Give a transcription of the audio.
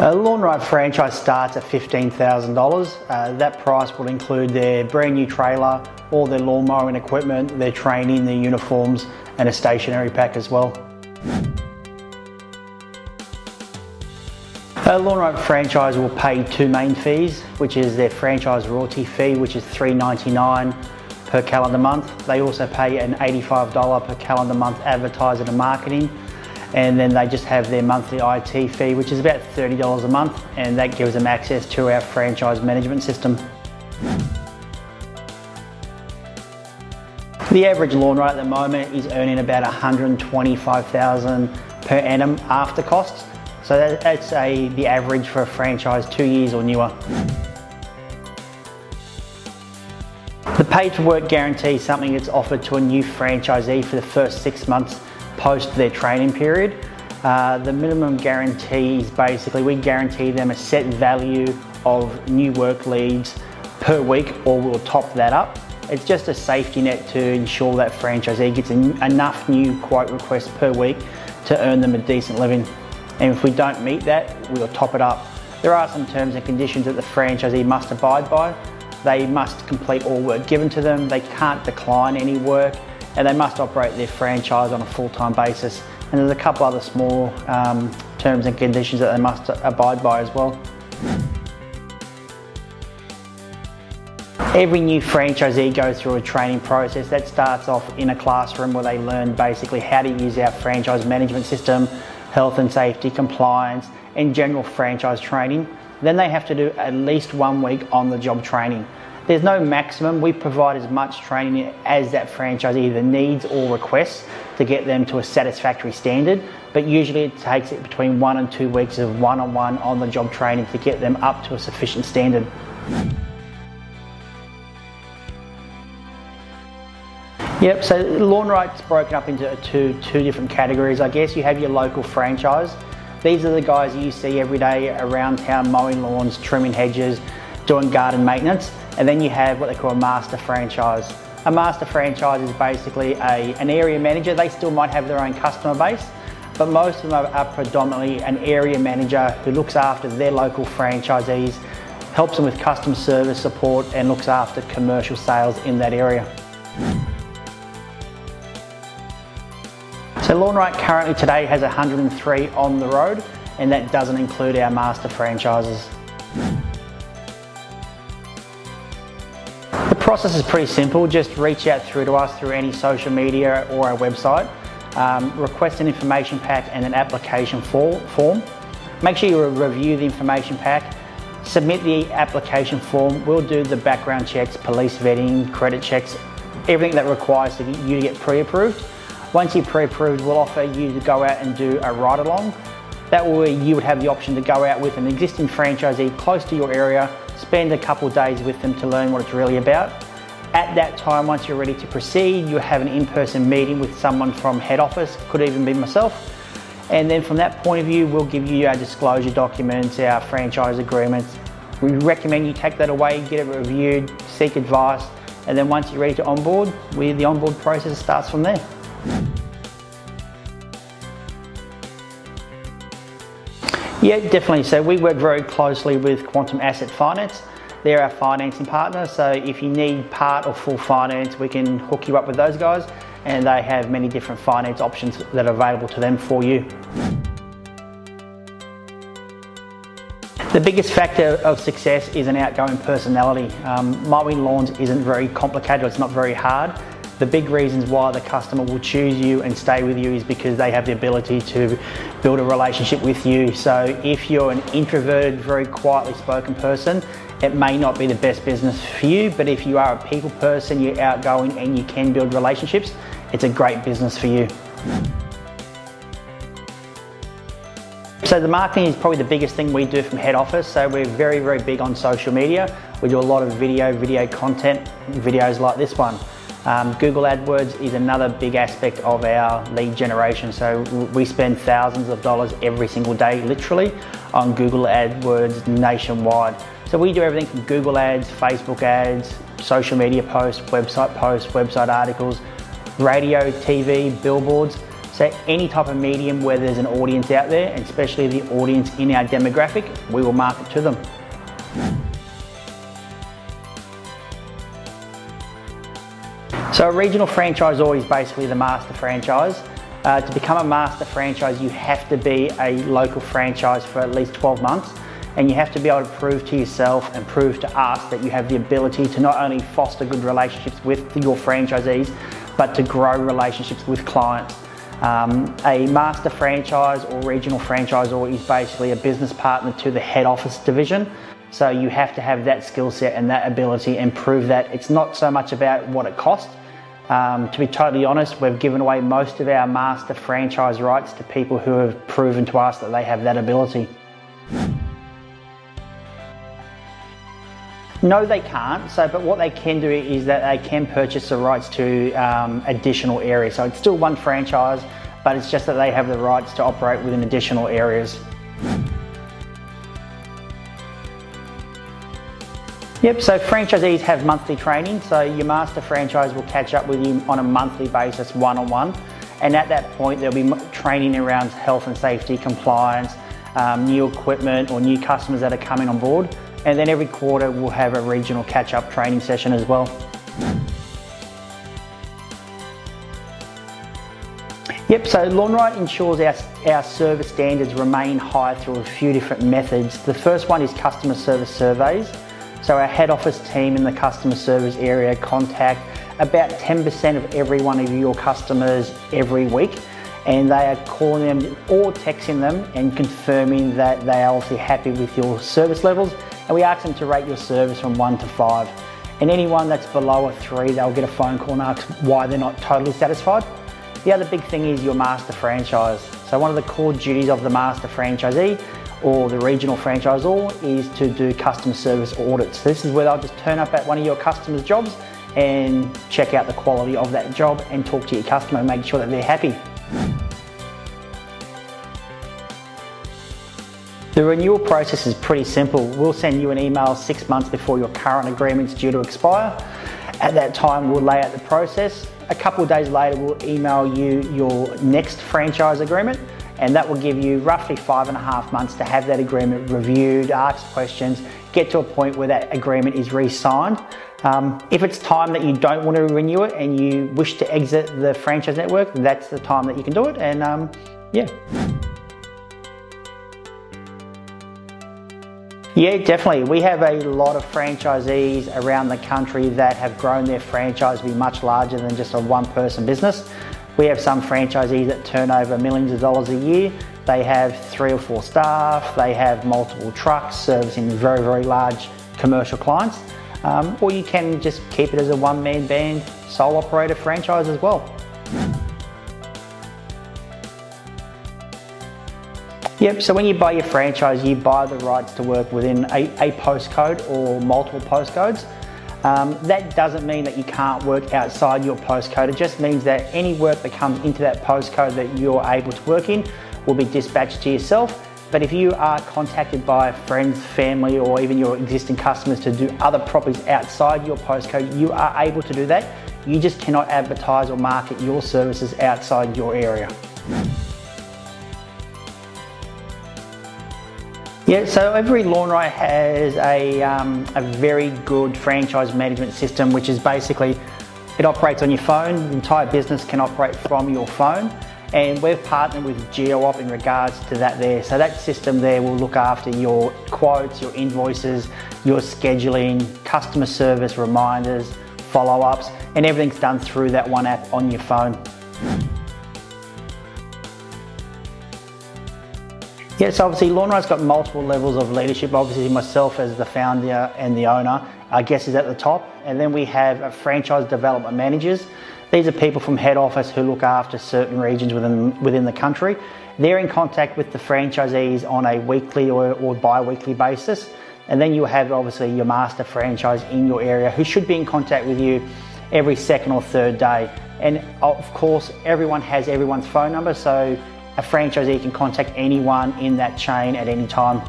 A Lawn Rite franchise starts at $15,000. That price will include their brand new trailer, all their lawn mowing equipment, their training, their uniforms, and a stationery pack as well. A Lawn Rite franchise will pay two main fees, which is their franchise royalty fee, which is $3.99 per calendar month. They also pay an $85 per calendar month advertising and marketing. And then they just have their monthly IT fee, which is about $30 a month, and that gives them access to our franchise management system. The average lawn rite at the moment is earning about $125,000 per annum after costs. So that's the average for a franchise 2 years or newer. The paid to work guarantee is something that's offered to a new franchisee for the first 6 months post their training period. The minimum guarantee is basically we guarantee them a set value of new work leads per week, or we'll top that up. It's just a safety net to ensure that franchisee gets enough new quote requests per week to earn them a decent living. And if we don't meet that, we'll top it up. There are some terms and conditions that the franchisee must abide by. They must complete all work given to them, they can't decline any work, and they must operate their franchise on a full-time basis. And there's a couple other small terms and conditions that they must abide by as well. Every new franchisee goes through a training process that starts off in a classroom where they learn basically how to use our franchise management system, health and safety, compliance, and general franchise training. Then they have to do at least 1 week on the job training. There's no maximum. We provide as much training as that franchisee either needs or requests to get them to a satisfactory standard, but usually it takes it between 1 and 2 weeks of one-on-one on the job training to get them up to a sufficient standard. Yep, so Lawn Rite's broken up into two different categories, I guess. You have your local franchise. These are the guys you see every day around town mowing lawns, trimming hedges, doing garden maintenance. And then you have what they call a master franchise. A master franchise is basically an area manager. They still might have their own customer base, but most of them are predominantly an area manager who looks after their local franchisees, helps them with customer service support, and looks after commercial sales in that area. So Lawn Rite currently today has 103 on the road, and that doesn't include our master franchises. The process is pretty simple. Just reach out through to us through any social media or our website. Request an information pack and an application form. Make sure you review the information pack. Submit the application form. We'll do the background checks, police vetting, credit checks, everything that requires you to get pre-approved. Once you're pre-approved, we'll offer you to go out and do a ride-along. That way you would have the option to go out with an existing franchisee close to your area, spend a couple of days with them to learn what it's really about. At that time, once you're ready to proceed, you'll have an in-person meeting with someone from head office, could even be myself. And then from that point of view, we'll give you our disclosure documents, our franchise agreements. We recommend you take that away, get it reviewed, seek advice, and then once you're ready to onboard, the onboard process starts from there. Yeah, definitely. So we work very closely with Quantum Asset Finance. They're our financing partner, so if you need part or full finance, we can hook you up with those guys, and they have many different finance options that are available to them for you. The biggest factor of success is an outgoing personality. Mowing lawns isn't very complicated, it's not very hard. The big reasons why the customer will choose you and stay with you is because they have the ability to build a relationship with you. So if you're an introverted, very quietly spoken person, it may not be the best business for you, but if you are a people person, you're outgoing and you can build relationships, it's a great business for you. So the marketing is probably the biggest thing we do from head office. So we're very, very big on social media. We do a lot of video content, videos like this one. Google AdWords is another big aspect of our lead generation. So we spend thousands of dollars every single day, literally, on Google AdWords nationwide. So we do everything from Google ads, Facebook ads, social media posts, website articles, radio, TV, billboards. So So any type of medium where there's an audience out there, and especially the audience in our demographic, we will market to them. So a regional franchisor is basically the master franchise. To become a master franchise, you have to be a local franchise for at least 12 months, and you have to be able to prove to yourself and prove to us that you have the ability to not only foster good relationships with your franchisees, but to grow relationships with clients. A master franchise or regional franchisor is basically a business partner to the head office division. So you have to have that skill set and that ability and prove that it's not so much about what it costs. To be totally honest, we've given away most of our master franchise rights to people who have proven to us that they have that ability. No, they can't. But what they can do is that they can purchase the rights to additional areas. So it's still one franchise, but it's just that they have the rights to operate within additional areas. Yep, so franchisees have monthly training, so your master franchise will catch up with you on a monthly basis, one-on-one, and at that point there'll be training around health and safety, compliance, new equipment or new customers that are coming on board, and then every quarter we'll have a regional catch-up training session as well. Yep, so Lawn Rite ensures our service standards remain high through a few different methods. The first one is customer service surveys. So our head office team in the customer service area contact about 10% of every one of your customers every week, and they are calling them or texting them and confirming that they are obviously happy with your service levels, and we ask them to rate your service from 1 to 5. And anyone that's below a 3, they'll get a phone call and ask why they're not totally satisfied. The other big thing is your master franchise. So one of the core duties of the master franchisee or the regional franchisor is to do customer service audits. This is where they'll just turn up at one of your customers' jobs and check out the quality of that job and talk to your customer and make sure that they're happy. The renewal process is pretty simple. We'll send you an email 6 months before your current agreement's due to expire. At that time, we'll lay out the process. A couple of days later, we'll email you your next franchise agreement, and that will give you roughly 5.5 months to have that agreement reviewed, ask questions, get to a point where that agreement is re-signed. If it's time that you don't want to renew it and you wish to exit the franchise network, that's the time that you can do it, and yeah. Yeah, definitely. We have a lot of franchisees around the country that have grown their franchise to be much larger than just a one-person business. We have some franchisees that turn over millions of dollars a year. They have 3 or 4 staff, they have multiple trucks servicing very, very large commercial clients. Or you can just keep it as a one-man band, sole operator franchise as well. Yep, so when you buy your franchise, you buy the rights to work within a postcode or multiple postcodes. That doesn't mean that you can't work outside your postcode. It just means that any work that comes into that postcode that you're able to work in will be dispatched to yourself. But if you are contacted by friends, family, or even your existing customers to do other properties outside your postcode, you are able to do that. You just cannot advertise or market your services outside your area. Yeah, so every Lawn Rite has a very good franchise management system, which is basically, it operates on your phone. The entire business can operate from your phone, and we've partnered with GeoOp in regards to that there. So that system there will look after your quotes, your invoices, your scheduling, customer service reminders, follow-ups, and everything's done through that one app on your phone. Yeah, so obviously Lawn Rite's got multiple levels of leadership. Obviously myself as the founder and the owner, I guess, is at the top. And then we have franchise development managers. These are people from head office who look after certain regions within the country. They're in contact with the franchisees on a weekly or bi-weekly basis. And then you have obviously your master franchise in your area who should be in contact with you every second or third day. And of course, everyone has everyone's phone number, so a franchisee can contact anyone in that chain at any time.